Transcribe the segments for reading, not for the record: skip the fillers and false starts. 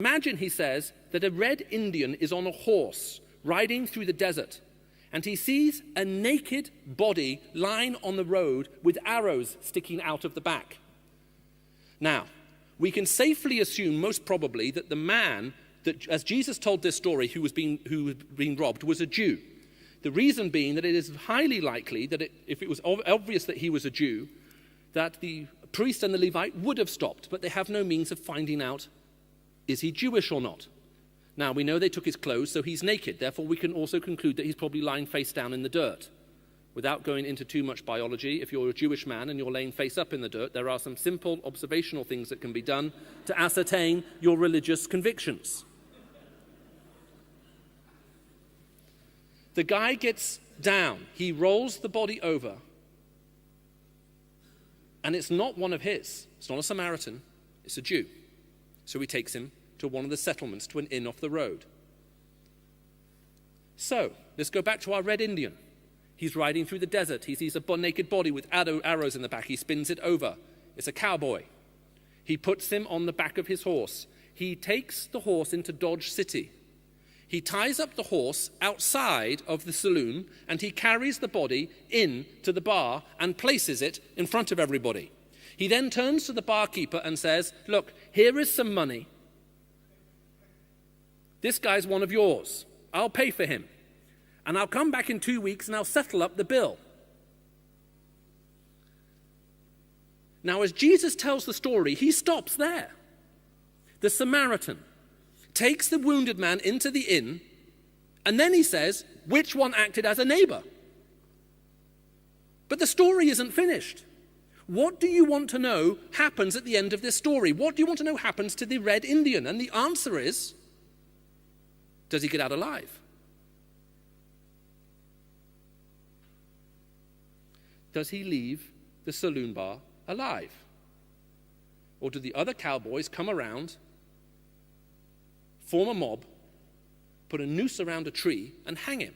Imagine, he says, that a red Indian is on a horse riding through the desert, and he sees a naked body lying on the road with arrows sticking out of the back. Now, we can safely assume, most probably, that the man that, as Jesus told this story, who was being robbed, was a Jew. The reason being that it is highly likely that if it was obvious that he was a Jew, that the priest and the Levite would have stopped, but they have no means of finding out, is he Jewish or not? Now, we know they took his clothes, so he's naked. Therefore, we can also conclude that he's probably lying face down in the dirt. Without going into too much biology, if you're a Jewish man and you're laying face up in the dirt, there are some simple observational things that can be done to ascertain your religious convictions. The guy gets down. He rolls the body over. And it's not one of his. It's not a Samaritan. It's a Jew. So he takes him to one of the settlements, to an inn off the road. So, let's go back to our red Indian. He's riding through the desert. He sees a naked body with arrows in the back. He spins it over. It's a cowboy. He puts him on the back of his horse. He takes the horse into Dodge City. He ties up the horse outside of the saloon, and he carries the body in to the bar and places it in front of everybody. He then turns to the barkeeper and says, "Look, here is some money. This guy's one of yours. I'll pay for him. And I'll come back in 2 weeks and I'll settle up the bill." Now, as Jesus tells the story, he stops there. The Samaritan takes the wounded man into the inn, and then he says, which one acted as a neighbor? But the story isn't finished. What do you want to know happens at the end of this story? What do you want to know happens to the red Indian? And the answer is, does he get out alive? Does he leave the saloon bar alive? Or do the other cowboys come around, form a mob, put a noose around a tree, and hang him?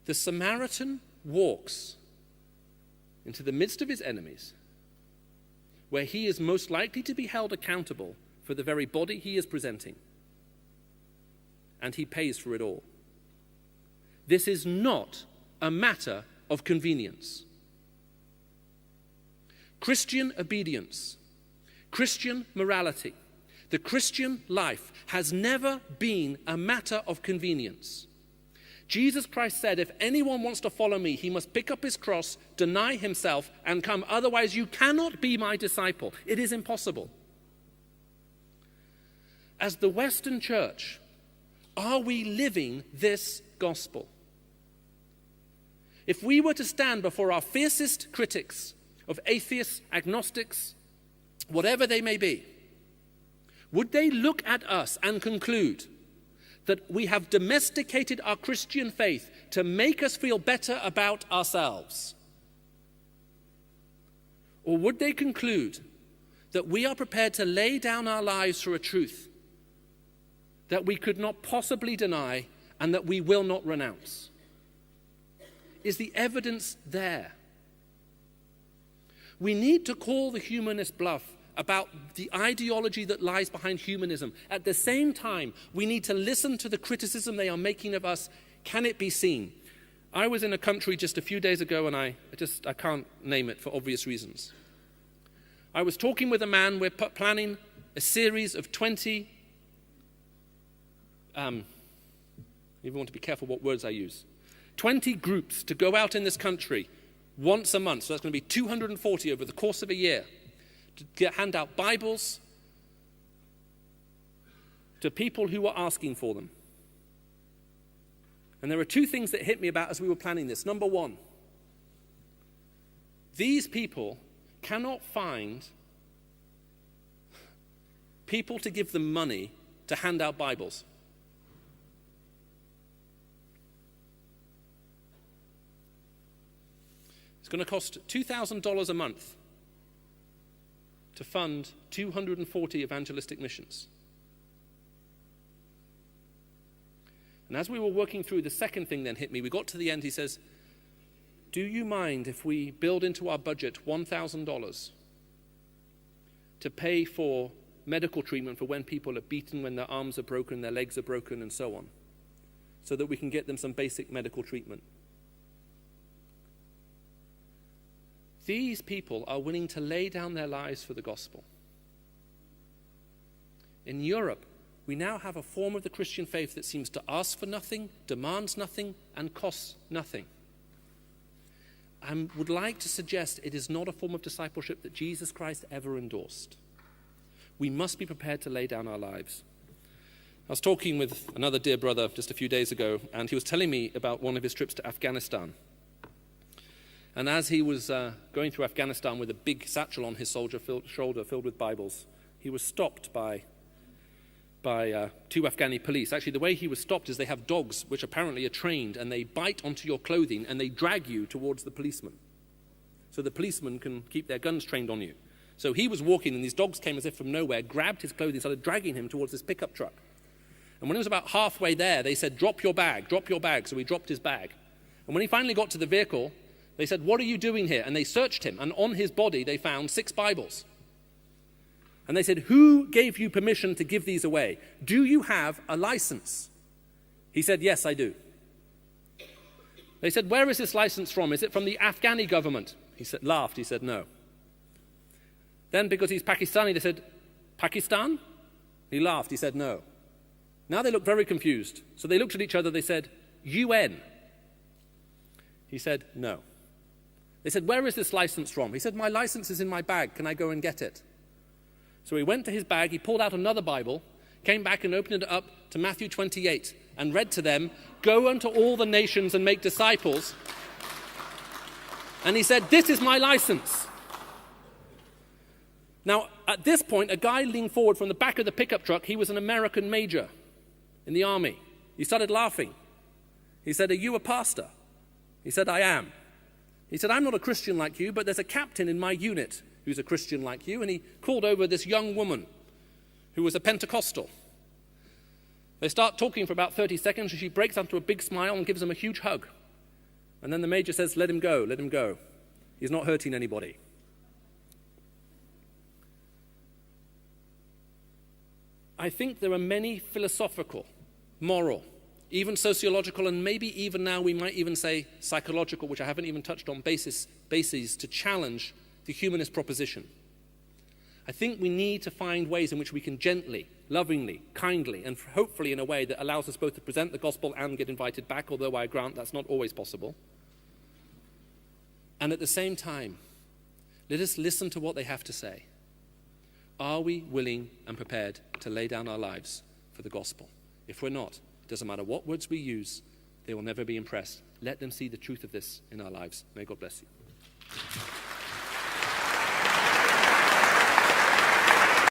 The Samaritan walks into the midst of his enemies, where he is most likely to be held accountable for the very body he is presenting, and he pays for it all. This is not a matter of convenience. Christian obedience, Christian morality, the Christian life has never been a matter of convenience. Jesus Christ said, if anyone wants to follow me, he must pick up his cross, deny himself, and come. Otherwise, you cannot be my disciple. It is impossible. As the Western church, are we living this gospel? If we were to stand before our fiercest critics of atheists, agnostics, whatever they may be, would they look at us and conclude that we have domesticated our Christian faith to make us feel better about ourselves? Or would they conclude that we are prepared to lay down our lives for a truth that we could not possibly deny and that we will not renounce? Is the evidence there? We need to call the humanist bluff about the ideology that lies behind humanism. At the same time, we need to listen to the criticism they are making of us. Can it be seen? I was in a country just a few days ago, and I can't name it for obvious reasons. I was talking with a man. We're planning a series of 20, you want to be careful what words I use, 20 groups to go out in this country once a month. So that's going to be 240 over the course of a year, to hand out Bibles to people who were asking for them. And there are two things that hit me about as we were planning this. Number one, these people cannot find people to give them money to hand out Bibles. It's going to cost $2,000 a month to fund 240 evangelistic missions. And as we were working through, the second thing then hit me. We got to the end. He says, do you mind if we build into our budget $1,000 to pay for medical treatment for when people are beaten, when their arms are broken, their legs are broken, and so on, so that we can get them some basic medical treatment. These people are willing to lay down their lives for the gospel. In Europe, we now have a form of the Christian faith that seems to ask for nothing, demands nothing, and costs nothing. I would like to suggest it is not a form of discipleship that Jesus Christ ever endorsed. We must be prepared to lay down our lives. I was talking with another dear brother just a few days ago, and he was telling me about one of his trips to Afghanistan. And as he was going through Afghanistan with a big satchel on his shoulder filled with Bibles, he was stopped by two Afghani police. Actually, the way he was stopped is they have dogs which apparently are trained, and they bite onto your clothing and they drag you towards the policeman. So the policeman can keep their guns trained on you. So he was walking, and these dogs came as if from nowhere, grabbed his clothing, started dragging him towards this pickup truck. And when he was about halfway there, they said, drop your bag. So he dropped his bag. And when he finally got to the vehicle, they said, what are you doing here? And they searched him, and on his body they found 6 Bibles. And they said, who gave you permission to give these away? Do you have a license? He said, yes, I do. They said, where is this license from? Is it from the Afghani government? He laughed. He said, no. Then, because he's Pakistani, they said, Pakistan? He laughed. He said, no. Now they looked very confused. So they looked at each other. They said, UN. He said, no. They said, where is this license from? He said, my license is in my bag. Can I go and get it? So he went to his bag, he pulled out another Bible, came back and opened it up to Matthew 28 and read to them, go unto all the nations and make disciples. And he said, this is my license. Now, at this point, a guy leaned forward from the back of the pickup truck. He was an American major in the army. He started laughing. He said, are you a pastor? He said, I am. He said, I'm not a Christian like you, but there's a captain in my unit who's a Christian like you, and he called over this young woman who was a Pentecostal. They start talking for about 30 seconds, and she breaks into a big smile and gives him a huge hug. And then the major says, let him go, let him go. He's not hurting anybody. I think there are many philosophical, moral, even sociological, and maybe even now we might even say psychological, which I haven't even touched on, bases to challenge the humanist proposition. I think we need to find ways in which we can gently, lovingly, kindly, and hopefully in a way that allows us both to present the gospel and get invited back, although I grant that's not always possible. And at the same time, let us listen to what they have to say. Are we willing and prepared to lay down our lives for the gospel? If we're not, it doesn't matter what words we use, they will never be impressed. Let them see the truth of this in our lives. May God bless you.